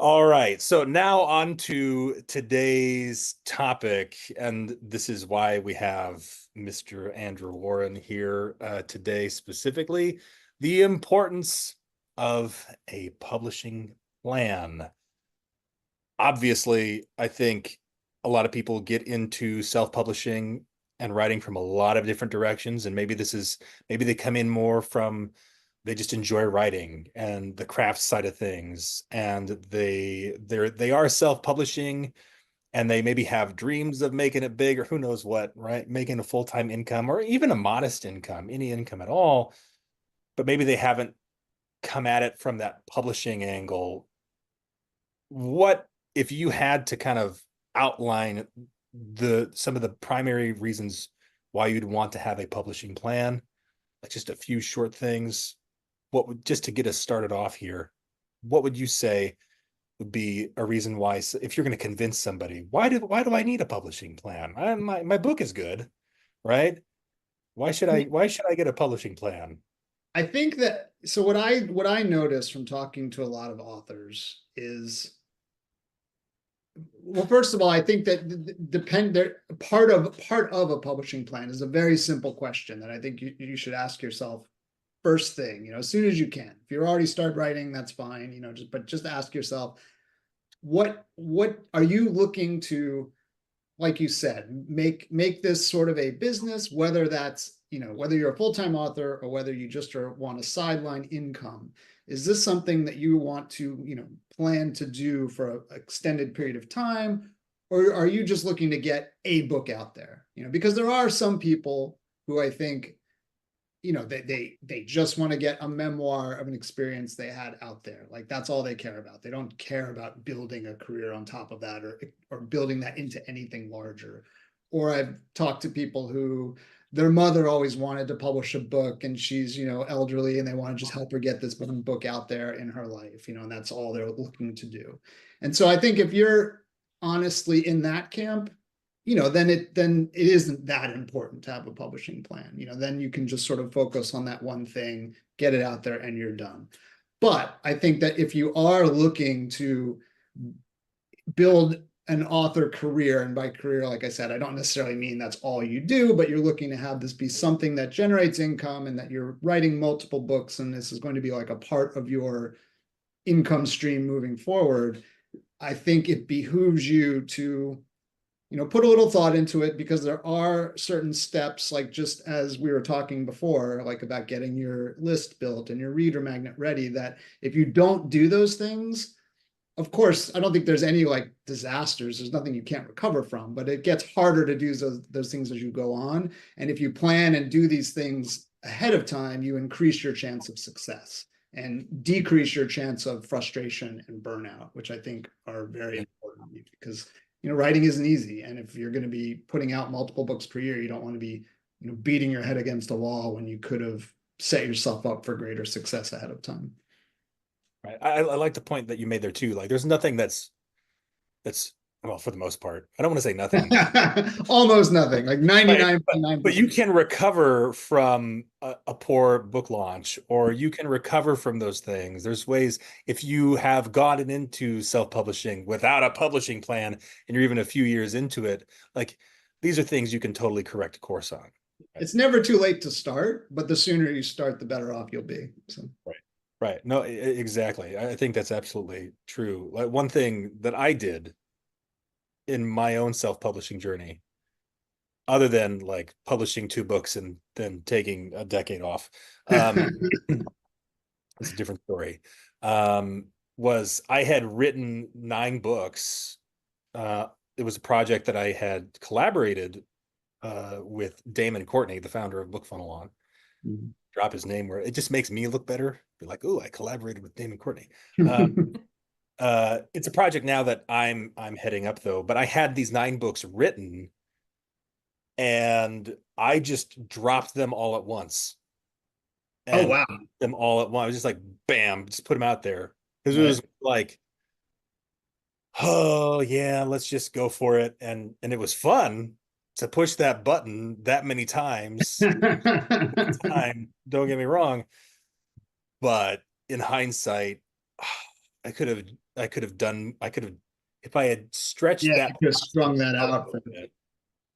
All right. So now on to today's topic, and this is why we have Mr. Andrew Warren here today specifically, the importance of a publishing plan. Obviously, I think a lot of people get into self-publishing and writing from a lot of different directions, and maybe they come in more from they just enjoy writing and the craft side of things, and they are self-publishing, and they maybe have dreams of making it big, or who knows what, right? Making a full-time income or even a modest income, any income at all, but maybe they haven't come at it from that publishing angle. What if you had to kind of outline the some of the primary reasons why you'd want to have a publishing plan, like just a few short things, what would, just to get us started off here, what would you say would be a reason why, if you're going to convince somebody, why do I need a publishing plan? My book is good, right? Why should I get a publishing plan? I think that so what I noticed from talking to a lot of authors is, well, first of all, I think that part of a publishing plan is a very simple question that I think you should ask yourself first thing, as soon as you can. If you're already start writing, that's fine, just ask yourself, what are you looking to, like you said, make this sort of a business, whether that's, whether you're a full-time author or whether you just want a sideline income. Is this something that you want to, plan to do for an extended period of time? Or are you just looking to get a book out there? Because there are some people who I think, they just want to get a memoir of an experience they had out there. Like that's all they care about. They don't care about building a career on top of that, or building that into anything larger. Or I've talked to people who their mother always wanted to publish a book, and she's, elderly, and they want to just help her get this one book out there in her life, and that's all they're looking to do. And so I think if you're honestly in that camp, then it isn't that important to have a publishing plan. Then you can just sort of focus on that one thing, get it out there, and you're done. But I think that if you are looking to build an author career, and by career, like I said, I don't necessarily mean that's all you do, but you're looking to have this be something that generates income, and that you're writing multiple books, and this is going to be like a part of your income stream moving forward. I think it behooves you to put a little thought into it, because there are certain steps, like just as we were talking before, like about getting your list built and your reader magnet ready, that if you don't do those things, of course, I don't think there's any like disasters. There's nothing you can't recover from, but it gets harder to do those things as you go on. And if you plan and do these things ahead of time, you increase your chance of success and decrease your chance of frustration and burnout, which I think are very important, because writing isn't easy. And if you're going to be putting out multiple books per year, you don't want to be, beating your head against a wall when you could have set yourself up for greater success ahead of time. Right. I like the point that you made there too. Like there's nothing that's well, for the most part, I don't want to say nothing. Almost nothing, like Right. But 99.9%. you can recover from a poor book launch, or you can recover from those things. There's ways, if you have gotten into self-publishing without a publishing plan and you're even a few years into it, like these are things you can totally correct course on. Right. It's never too late to start, but the sooner you start, the better off you'll be. So. Right. Right. No, exactly. I think that's absolutely true. Like one thing that I did in my own self-publishing journey, other than like publishing two books and then taking a decade off, it's a different story. Was I had written 9 books. It was a project that I had collaborated with Damon Courtney, the founder of BookFunnel, on. Mhm. Drop his name where it just makes me look better. Be like, oh, I collaborated with Damon Courtney. Um, it's a project now that I'm heading up though, but I had these 9 books written and I just dropped them all at once Oh, and wow. them all at once. I was just like, bam, just put them out there. Because it Right. was like, oh yeah, let's just go for it. And it was fun to push that button that many times. Time, don't get me wrong. But in hindsight, I could have I could have, if I had stretched Yeah, that you could have strung process that out a out little bit.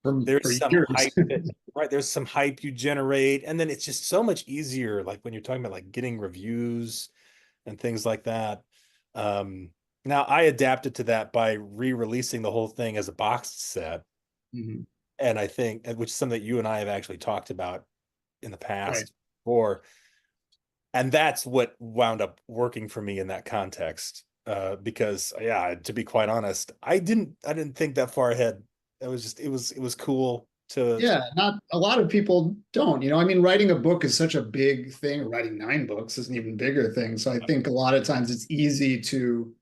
for There's some years. hype that, right, there's some hype you generate, and then it's just so much easier, like when you're talking about like getting reviews and things like that. um Now I adapted to that by re-releasing the whole thing as a boxed set, Mhm. and I think, which is something that you and I have actually talked about in the Right. past, or and that's what wound up working for me in that context. Because yeah, to be quite honest, I didn't think that far ahead. It was cool to. Yeah, not a lot of people don't. I mean, writing a book is such a big thing. Writing 9 books is an even bigger thing. So I think a lot of times it's easy to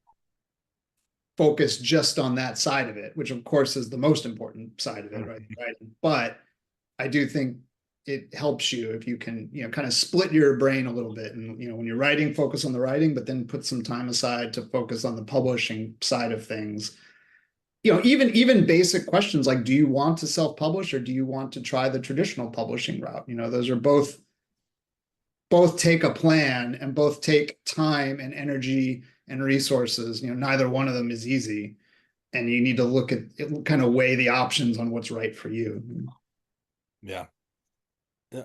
focus just on that side of it, which of course is the most important side of it, right? Right. But I do think it helps you if you can, kind of split your brain a little bit. And, when you're writing, focus on the writing, but then put some time aside to focus on the publishing side of things. Even basic questions like, do you want to self-publish or do you want to try the traditional publishing route? Those are both take a plan and both take time and energy and resources. Neither one of them is easy. And you need to look at it, kind of weigh the options on what's right for you. Yeah. Yeah.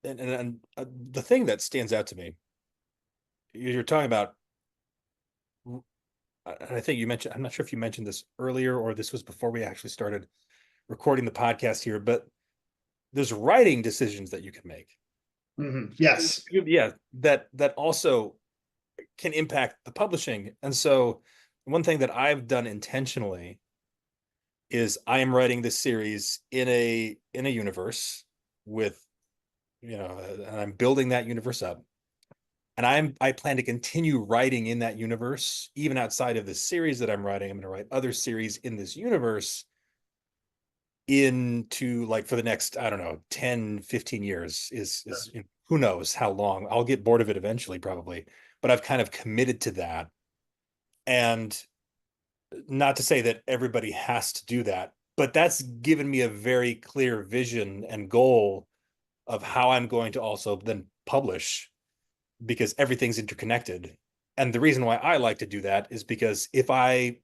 The thing that stands out to me, you're talking about, and I think you mentioned, I'm not sure if you mentioned this earlier or this was before we actually started recording the podcast here, but there's writing decisions that you can make. Yes. Yeah, that also can impact the publishing. And so one thing that I've done intentionally is I am writing this series in a universe with, and I'm building that universe up. And I plan to continue writing in that universe even outside of the series that I'm writing. I'm going to write other series in this universe into, like, for the next, I don't know, 10, 15 years. Is who knows how long. I'll get bored of it eventually, probably, but I've kind of committed to that. And not to say that everybody has to do that, but that's given me a very clear vision and goal of how I'm going to also then publish, because everything's interconnected. And the reason why I like to do that is because if I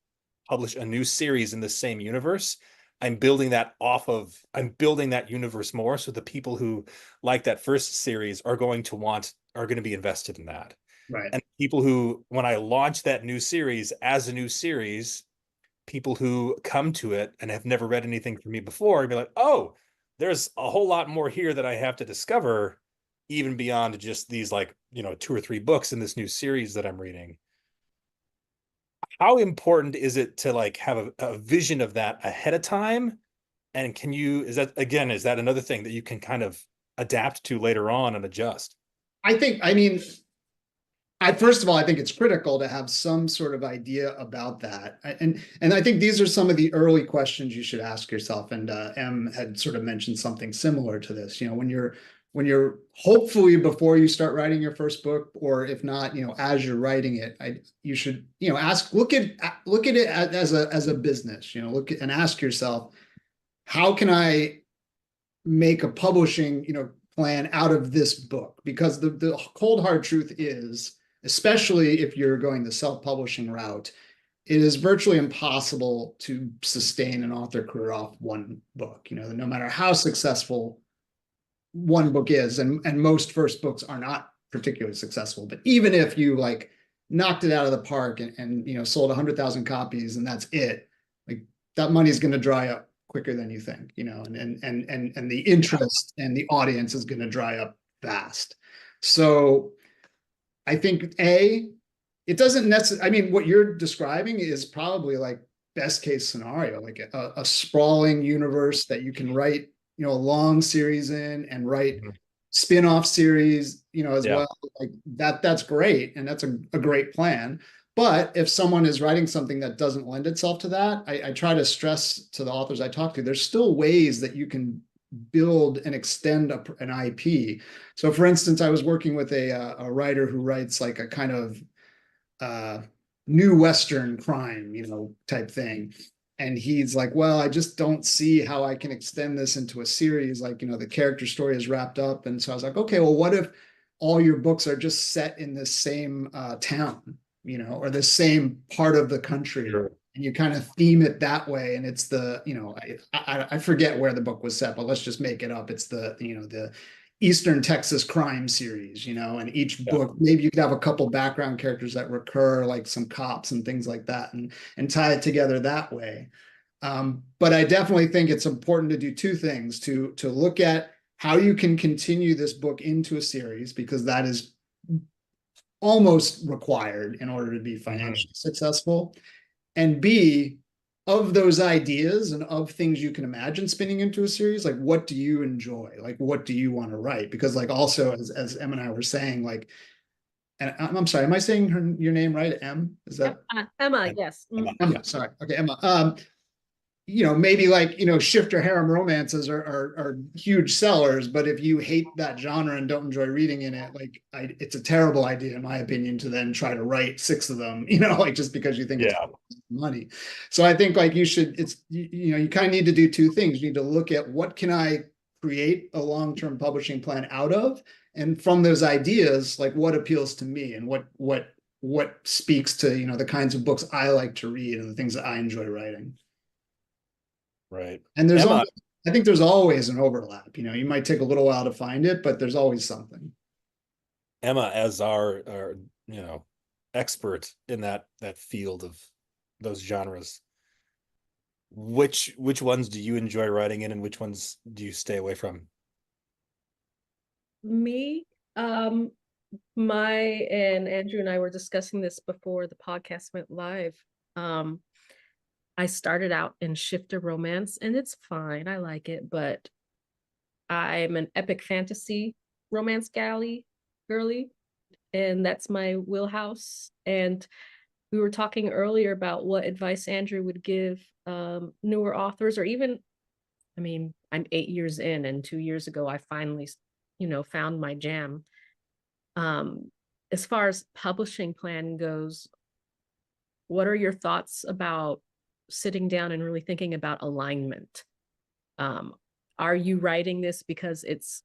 publish a new series in the same universe, I'm building that universe more. So the people who like that first series are going to be invested in that. Right. And people who, when I launch that new series as a new series, people who come to it and have never read anything from me before be like, oh, there's a whole lot more here that I have to discover, even beyond just these, like, 2 or 3 books in this new series that I'm reading. How important is it to like have a vision of that ahead of time? And is that another thing that you can kind of adapt to later on and adjust? I mean, first of all, I think it's critical to have some sort of idea about that. And I think these are some of the early questions you should ask yourself. And M had sort of mentioned something similar to this. When you're hopefully before you start writing your first book, or if not, as you're writing it, you should, look at it as a business. Look at, and ask yourself, how can I make a publishing, plan out of this book? Because the cold hard truth is, especially if you're going the self-publishing route, it is virtually impossible to sustain an author career off one book. No matter how successful one book is, and most first books are not particularly successful, but even if you like knocked it out of the park and sold 100,000 copies and that's it, like that money is going to dry up quicker than you think, and the interest and the audience is going to dry up fast. So I think it doesn't necessarily, I mean, what you're describing is probably like best case scenario, like a sprawling universe that you can write, a long series in, and write Mhm. spin-off series, as Yeah. well. Like that's great. And that's a great plan. But if someone is writing something that doesn't lend itself to that, I try to stress to the authors I talk to, there's still ways that you can build and extend an IP. So for instance, I was working with a writer who writes like a kind of uh, new Western crime, type thing. And he's like, well, I just don't see how I can extend this into a series. Like, the character story is wrapped up. And so I was like, okay, well, what if all your books are just set in this same town? or the same part of the country. Sure. And you kind of theme it that way. And it's I forget where the book was set, but let's just make it up. It's the Eastern Texas crime series, and each Yeah. book, maybe you could have a couple background characters that recur, like some cops and things like that, and tie it together that way. But I definitely think it's important to do two things: to look at how you can continue this book into a series, because that is almost required in order to be Mhm. financially successful. And B, of those ideas and of things you can imagine spinning into a series, like what do you enjoy? Like what do you want to write? Because like also as Em and I were saying, like, and I'm sorry, am I saying your name right? Em? Is Yep. that Emma, yes. Emma, Emma? yeah. Sorry. Okay, Emma. Maybe like, shifter harem romances are huge sellers, but if you hate that genre and don't enjoy reading in it, like it's a terrible idea, in my opinion, to then try to write six of them, like just because you think it's Yeah. money. So I think like you kind of need to do two things. You need to look at what can I create a long-term publishing plan out of, and from those ideas, like what appeals to me and what speaks to, the kinds of books I like to read and the things that I enjoy writing. Right. And Emma, I think there's always an overlap. You might take a little while to find it, but there's always something. Emma, as our expert in that field of those genres, which ones do you enjoy writing in, and which ones do you stay away from? Me, um, my and Andrew and I were discussing this before the podcast went live. Um, I started out in shifter romance, and it's fine. I like it, but I'm an epic fantasy romance girly, and that's my wheelhouse. And we were talking earlier about what advice Andrew would give newer authors, or even, I mean, I'm 8 years in, and 2 years ago, I finally, found my jam. Um, as far as publishing plan goes, what are your thoughts about sitting down and really thinking about alignment? Um, are you writing this because it's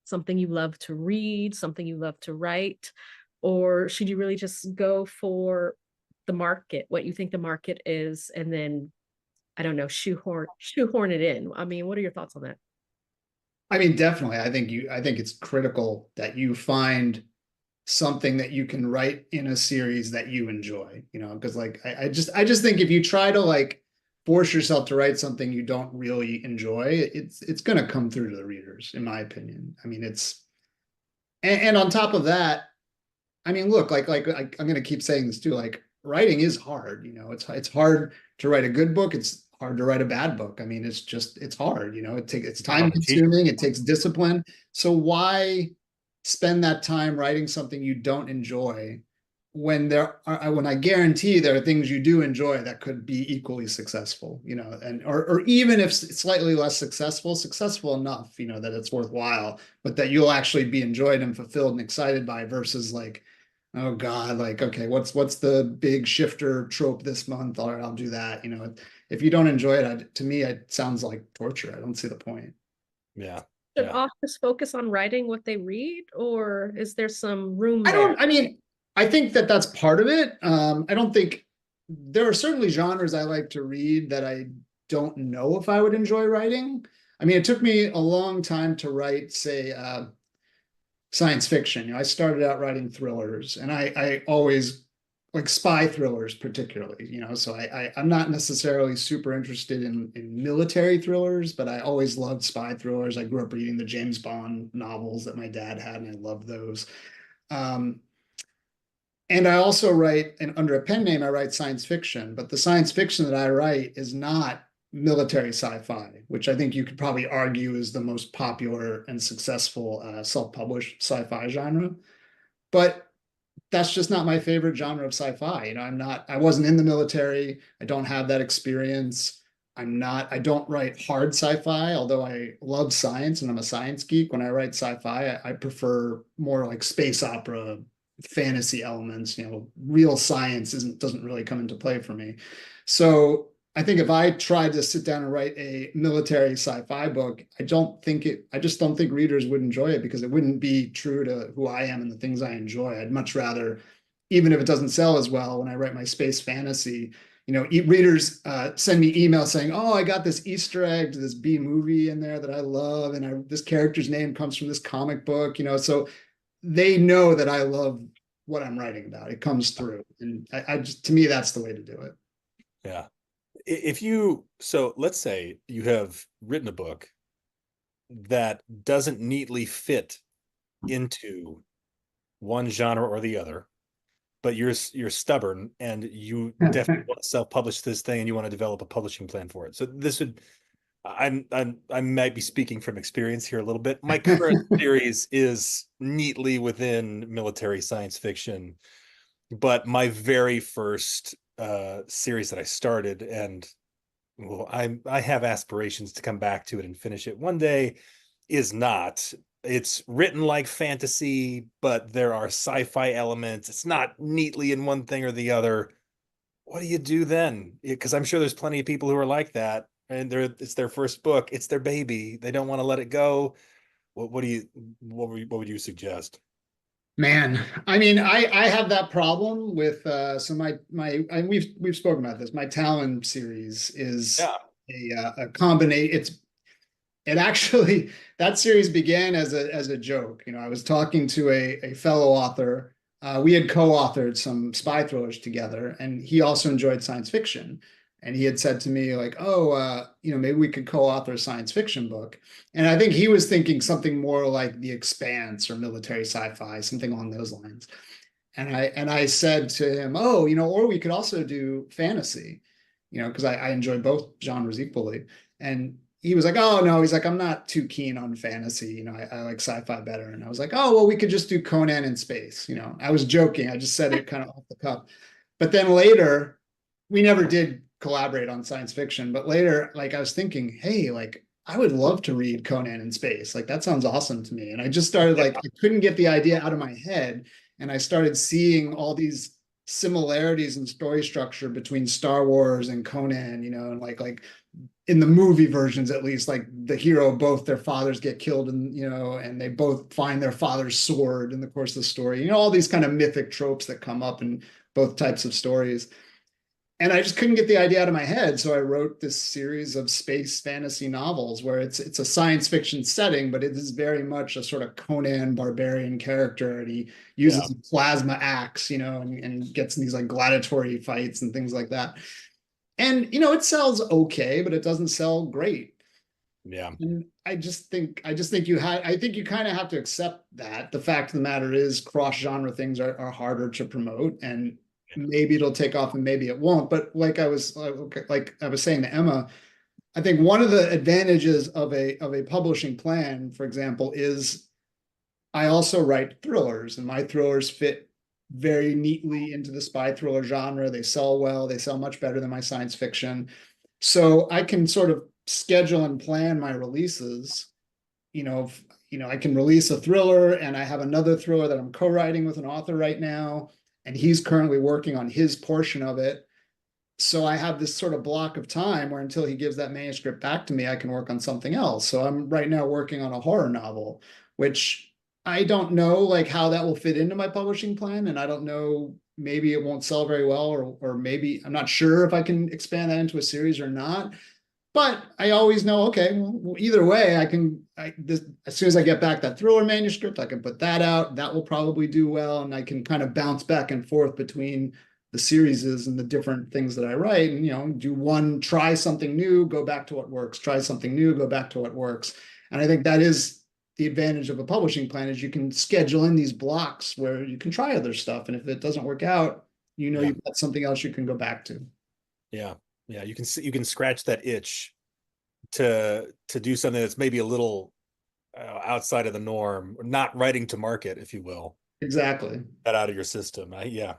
something you love to read, something you love to write, or should you really just go for the market, what you think the market is, and then, I don't know, shoehorn it in? I mean, what are your thoughts on that? I mean, definitely. I think it's critical that you find something that you can write in a series that you enjoy, because like I just think if you try to like force yourself to write something you don't really enjoy, it's gonna come through to the readers, in my opinion. I mean, and on top of that, I mean, look, I'm gonna keep saying this too, like writing is hard, it's hard to write a good book, it's hard to write a bad book. I mean, it's hard, it's I'm time a teacher. consuming, it takes discipline. So why spend that time writing something you don't enjoy when when I guarantee there are things you do enjoy that could be equally successful, and or even if slightly less successful enough, that it's worthwhile, but that you'll actually be enjoyed and fulfilled and excited by, versus like, oh God, like, okay, what's the big shifter trope this month? All right, I'll do that. If you don't enjoy it, to me, it sounds like torture. I don't see the point. Yeah. Should Yeah. authors focus on writing what they read, or is there some room I there? don't, I mean, I think that that's part of it. I don't think there are certainly genres I like to read that I don't know if I would enjoy writing. I mean, it took me a long time to write, say, science fiction. I started out writing thrillers, and I always like spy thrillers, particularly. So I'm not necessarily super interested in military thrillers, but I always loved spy thrillers. I grew up reading the James Bond novels that my dad had, and I loved those. Um, and I also write, and under a pen name, I write science fiction, but the science fiction that I write is not military sci-fi, which I think you could probably argue is the most popular and successful self-published sci-fi genre. But that's just not my favorite genre of sci-fi. I wasn't in the military. I don't have that experience. I don't write hard sci-fi, although I love science and I'm a science geek. When I write sci-fi, I prefer more like space opera, fantasy elements. Real science doesn't really come into play for me. So I think if I tried to sit down and write a military sci-fi book, I just don't think readers would enjoy it, because it wouldn't be true to who I am and the things I enjoy. I'd much rather even if it doesn't sell as well, when I write my space fantasy, readers send me emails saying, "Oh, I got this Easter egg to this B movie in there that I love, and this character's name comes from this comic book." So they know that I love what I'm writing about. It comes through, and I just, to me, that's the way to do it. Yeah. If you, so let's say you have written a book that doesn't neatly fit into one genre or the other, but you're stubborn and you definitely want to self-publish this thing and you want to develop a publishing plan for it. So this would, I might be speaking from experience here a little bit. My current series is neatly within military science fiction, but my very first series that I started, and well, I have aspirations to come back to it and finish it one day, is not. It's written like fantasy, but there are sci-fi elements. It's not neatly in one thing or the other. What do you do then? Because I'm sure there's plenty of people who are like that, and it's their first book, it's their baby. They don't want to let it go. What do you what would you suggest? Man, I mean, I have that problem with so we've spoken about this. My Talon series is Yeah, a combination. It actually, that series began as a joke. I was talking to a fellow author. We had co-authored some spy thrillers together, and he also enjoyed science fiction. And he had said to me, like, "Oh, maybe we could co-author a science fiction book." And I think he was thinking something more like The Expanse or military sci-fi, something along those lines. And I said to him, "Oh, or we could also do fantasy, because I enjoy both genres equally." And he was like, "Oh no," he's like, "I'm not too keen on fantasy. I like sci-fi better." And I was like, "Oh, well, we could just do Conan in space." I was joking. I just said it kind of off the cuff. But then later, we never did collaborate on science fiction. But later, like I was thinking, hey, like I would love to read Conan in space. Like that sounds awesome to me. And I just started like I couldn't get the idea out of my head. And I started seeing all these similarities in story structure between Star Wars and Conan, and like in the movie versions at least, like the hero, both their fathers get killed and they both find their father's sword in the course of the story. All these kind of mythic tropes that come up in both types of stories. And I just couldn't get the idea out of my head. So I wrote this series of space fantasy novels where it's a science fiction setting, but it is very much a sort of Conan barbarian character. And he yeah, uses a plasma axe, and gets in these like gladiatory fights and things like that. And it sells okay, but it doesn't sell great. yeah, And I think you kind of have to accept that. The fact of the matter is cross genre things are harder to promote, and maybe it'll take off and maybe it won't. But like I was saying to Emma, I think one of the advantages of a publishing plan, for example, is I also write thrillers, and my thrillers fit very neatly into the spy thriller genre. They sell well, they sell much better than my science fiction. So I can sort of schedule and plan my releases. I can release a thriller, and I have another thriller that I'm co-writing with an author right now, and he's currently working on his portion of it. So I have this sort of block of time where until he gives that manuscript back to me, I can work on something else. So I'm right now working on a horror novel, which I don't know like how that will fit into my publishing plan. And I don't know, maybe it won't sell very well, or maybe I'm not sure if I can expand that into a series or not. But I always know, okay, well, either way, as soon as I get back that thriller manuscript, I can put that out. That will probably do well. And I can kind of bounce back and forth between the series and the different things that I write, and do one, try something new, go back to what works, try something new, go back to what works. And I think that is the advantage of a publishing plan, is you can schedule in these blocks where you can try other stuff. And if it doesn't work out, yeah, you've got something else you can go back to. yeah, yeah. You can scratch that itch to do something that's maybe a little outside of the norm, not writing to market, if you will, Exactly. that out of your system. Yeah,